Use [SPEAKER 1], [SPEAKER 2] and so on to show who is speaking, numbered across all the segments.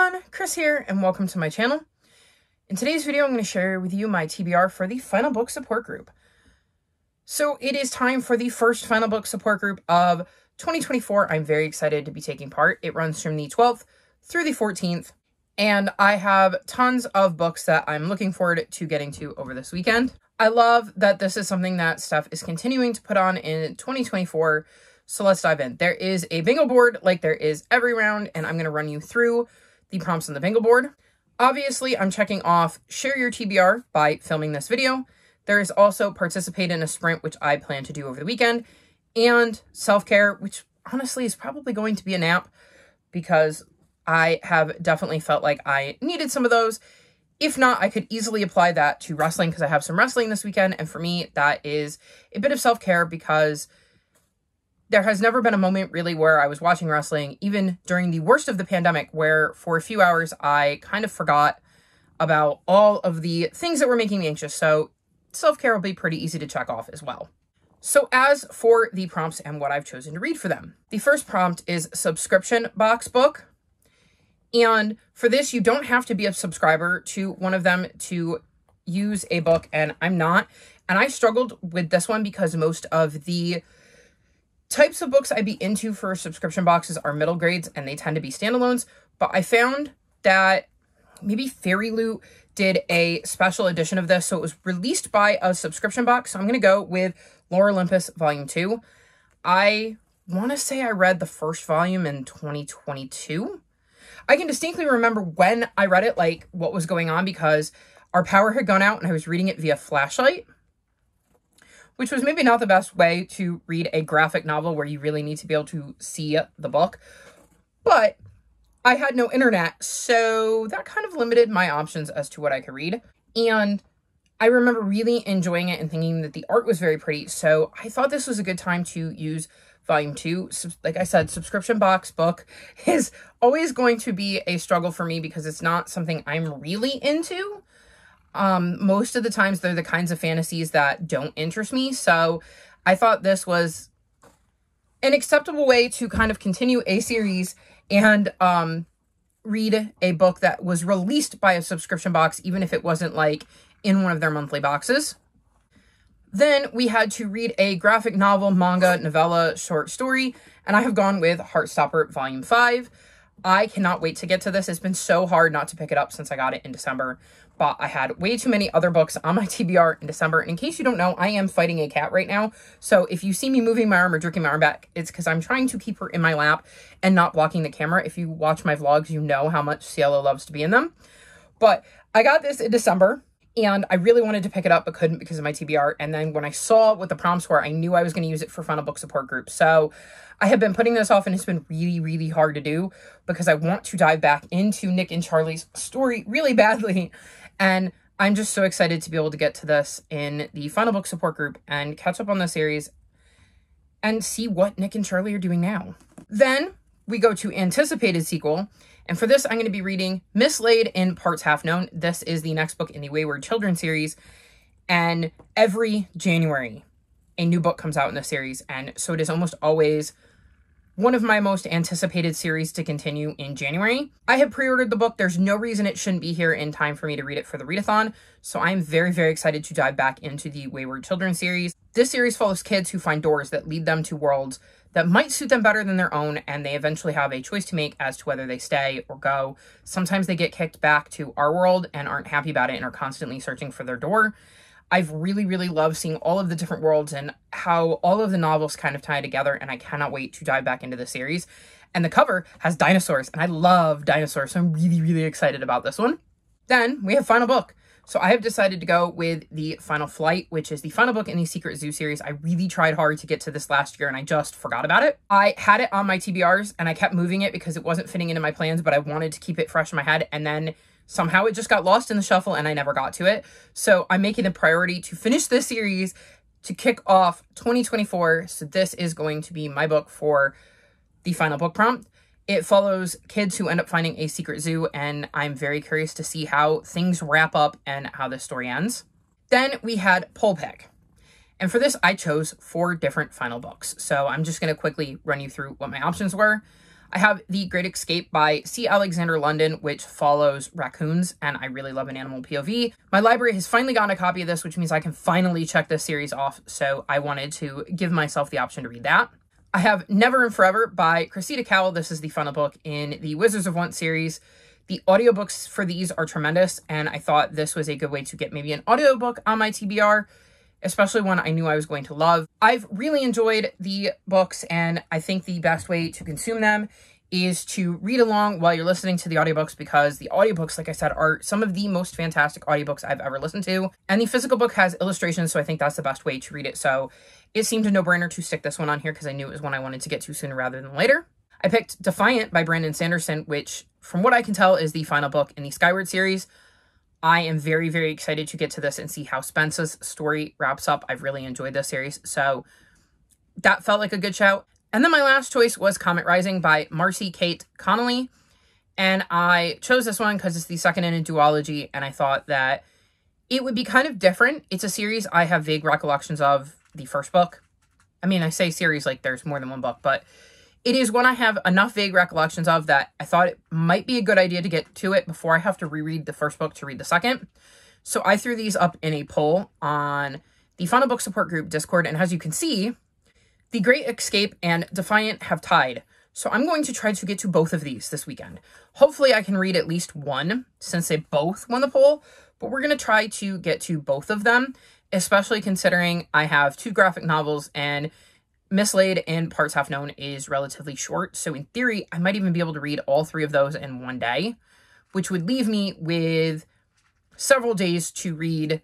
[SPEAKER 1] everyone, Chris here, and welcome to my channel. In today's video, I'm going to share with you my TBR for the Final Book Support Group. So it is time for the first Final Book Support Group of 2024. I'm very excited to be taking part. It runs from the 12th through the 14th, and I have tons of books that I'm looking forward to getting to over this weekend. I love that this is something that Steph is continuing to put on in 2024. So let's dive in. There is a bingo board like there is every round, and I'm going to run you through the prompts on the bingo board. Obviously, I'm checking off share your TBR by filming this video. There is also participate in a sprint, which I plan to do over the weekend, and self-care, which honestly is probably going to be a nap because I have definitely felt like I needed some of those. If not, I could easily apply that to wrestling because I have some wrestling this weekend, and for me, that is a bit of self-care because there has never been a moment really where I was watching wrestling, even during the worst of the pandemic, where for a few hours I kind of forgot about all of the things that were making me anxious. So self-care will be pretty easy to check off as well. So as for the prompts and what I've chosen to read for them, the first prompt is subscription box book. And for this, you don't have to be a subscriber to one of them to use a book, and I'm not. And I struggled with this one because most of the types of books I'd be into for subscription boxes are middle grades, and they tend to be standalones. But I found that maybe Fairy Loot did a special edition of this, so it was released by a subscription box. So I'm going to go with Lore Olympus Volume 2. I want to say I read the first volume in 2022. I can distinctly remember when I read it, like what was going on, because our power had gone out and I was reading it via flashlight, which was maybe not the best way to read a graphic novel where you really need to be able to see the book. But I had no internet, so that kind of limited my options as to what I could read. And I remember really enjoying it and thinking that the art was very pretty, so I thought this was a good time to use Volume 2. Like I said, subscription box book is always going to be a struggle for me because it's not something I'm really into. Most of the times they're the kinds of fantasies that don't interest me. So I thought this was an acceptable way to kind of continue a series and, read a book that was released by a subscription box, even if it wasn't like in one of their monthly boxes. Then we had to read a graphic novel, manga, novella, short story, and I have gone with Heartstopper Volume 5. I cannot wait to get to this. It's been so hard not to pick it up since I got it in December, but I had way too many other books on my TBR in December. And in case you don't know, I am fighting a cat right now. So if you see me moving my arm or jerking my arm back, it's because I'm trying to keep her in my lap and not blocking the camera. If you watch my vlogs, you know how much Cielo loves to be in them. But I got this in December, and I really wanted to pick it up, but couldn't because of my TBR. And then when I saw what the prompts were, I knew I was going to use it for Final Book Support Group. So I have been putting this off, and it's been really, really hard to do because I want to dive back into Nick and Charlie's story really badly. And I'm just so excited to be able to get to this in the Final Book Support Group and catch up on the series and see what Nick and Charlie are doing now. Then we go to anticipated sequel. And for this, I'm going to be reading Mislaid in Parts Half Known. This is the next book in the Wayward Children series. And every January, a new book comes out in this series. And so it is almost always one of my most anticipated series to continue in January. I have pre-ordered the book. There's no reason it shouldn't be here in time for me to read it for the readathon. So I'm very, very excited to dive back into the Wayward Children series. This series follows kids who find doors that lead them to worlds that might suit them better than their own, and they eventually have a choice to make as to whether they stay or go. Sometimes they get kicked back to our world and aren't happy about it and are constantly searching for their door. I've really, really loved seeing all of the different worlds and how all of the novels kind of tie together, and I cannot wait to dive back into the series. And the cover has dinosaurs, and I love dinosaurs, so I'm really, really excited about this one. Then we have Final Book. So I have decided to go with the Final Flight, which is the final book in the Secret Zoo series. I really tried hard to get to this last year, and I just forgot about it. I had it on my TBRs, and I kept moving it because it wasn't fitting into my plans, but I wanted to keep it fresh in my head, and then somehow it just got lost in the shuffle, and I never got to it. So I'm making a priority to finish this series to kick off 2024. So this is going to be my book for the final book prompt. It follows kids who end up finding a secret zoo, and I'm very curious to see how things wrap up and how this story ends. Then we had Poll Pick. And for this, I chose 4 different final books. So I'm just going to quickly run you through what my options were. I have The Great Escape by C. Alexander London, which follows raccoons, and I really love an animal POV. My library has finally gotten a copy of this, which means I can finally check this series off, so I wanted to give myself the option to read that. I have Never and Forever by Cressida Cowell. This is the final book in the Wizards of Once series. The audiobooks for these are tremendous, and I thought this was a good way to get maybe an audiobook on my TBR, especially one I knew I was going to love. I've really enjoyed the books, and I think the best way to consume them is to read along while you're listening to the audiobooks, because the audiobooks, like I said, are some of the most fantastic audiobooks I've ever listened to. And the physical book has illustrations, so I think that's the best way to read it. So it seemed a no-brainer to stick this one on here because I knew it was one I wanted to get to sooner rather than later. I picked Defiant by Brandon Sanderson, which, from what I can tell, is the final book in the Skyward series. I am very, very excited to get to this and see how Spence's story wraps up. I've really enjoyed this series, so that felt like a good shout. And then my last choice was Comet Rising by Marcy Kate Connolly. And I chose this one because it's the second in a duology, and I thought that it would be kind of different. It's a series I have vague recollections of the first book. I mean, I say series like there's more than one book, but it is one I have enough vague recollections of that I thought it might be a good idea to get to it before I have to reread the first book to read the second. So I threw these up in a poll on the Final Book Support Group Discord, and as you can see, The Great Escape and Defiant have tied. So I'm going to try to get to both of these this weekend. Hopefully I can read at least one, since they both won the poll, but we're going to try to get to both of them, especially considering I have 2 graphic novels, and Mislaid and Parts Half Known is relatively short, so in theory, I might even be able to read all 3 of those in one day, which would leave me with several days to read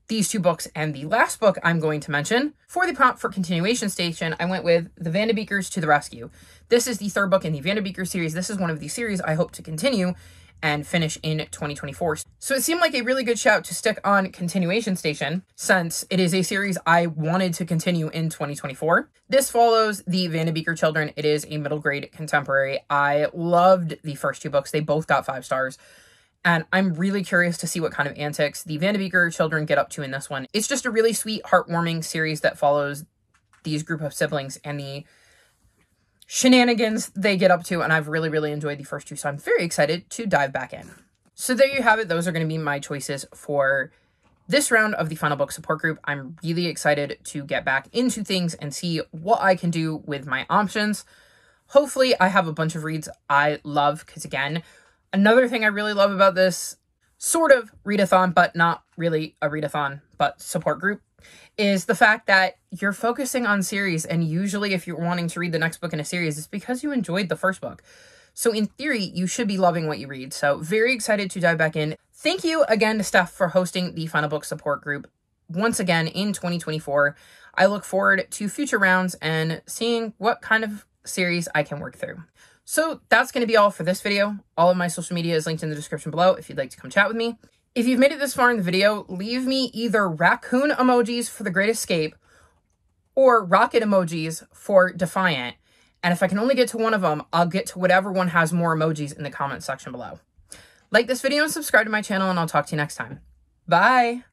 [SPEAKER 1] these 2 books. And the last book I'm going to mention, for the prompt for Continuation Station, I went with The Vanderbeekers to the Rescue. This is the 3rd book in the Vanderbeeker series. This is one of the series I hope to continue and finish in 2024. So it seemed like a really good shout to stick on Continuation Station, since it is a series I wanted to continue in 2024. This follows the Vanderbeeker children. It is a middle grade contemporary. I loved the first 2 books. They both got 5 stars. And I'm really curious to see what kind of antics the Vanderbeeker children get up to in this one. It's just a really sweet, heartwarming series that follows these group of siblings and the shenanigans they get up to, and I've really, really enjoyed the first 2, so I'm very excited to dive back in. So there you have it. Those are going to be my choices for this round of the Final Book Support Group. I'm really excited to get back into things and see what I can do with my options. Hopefully I have a bunch of reads I love, because again, another thing I really love about this sort of readathon, but not really a readathon, but support group, is the fact that you're focusing on series, and usually if you're wanting to read the next book in a series, it's because you enjoyed the first book. So in theory, you should be loving what you read. So very excited to dive back in. Thank you again to Steph for hosting the Final Book Support Group once again in 2024. I look forward to future rounds and seeing what kind of series I can work through. So that's going to be all for this video. All of my social media is linked in the description below if you'd like to come chat with me. If you've made it this far in the video, leave me either raccoon emojis for The Great Escape or rocket emojis for Defiant. And if I can only get to one of them, I'll get to whatever one has more emojis in the comment section below. Like this video and subscribe to my channel, and I'll talk to you next time. Bye!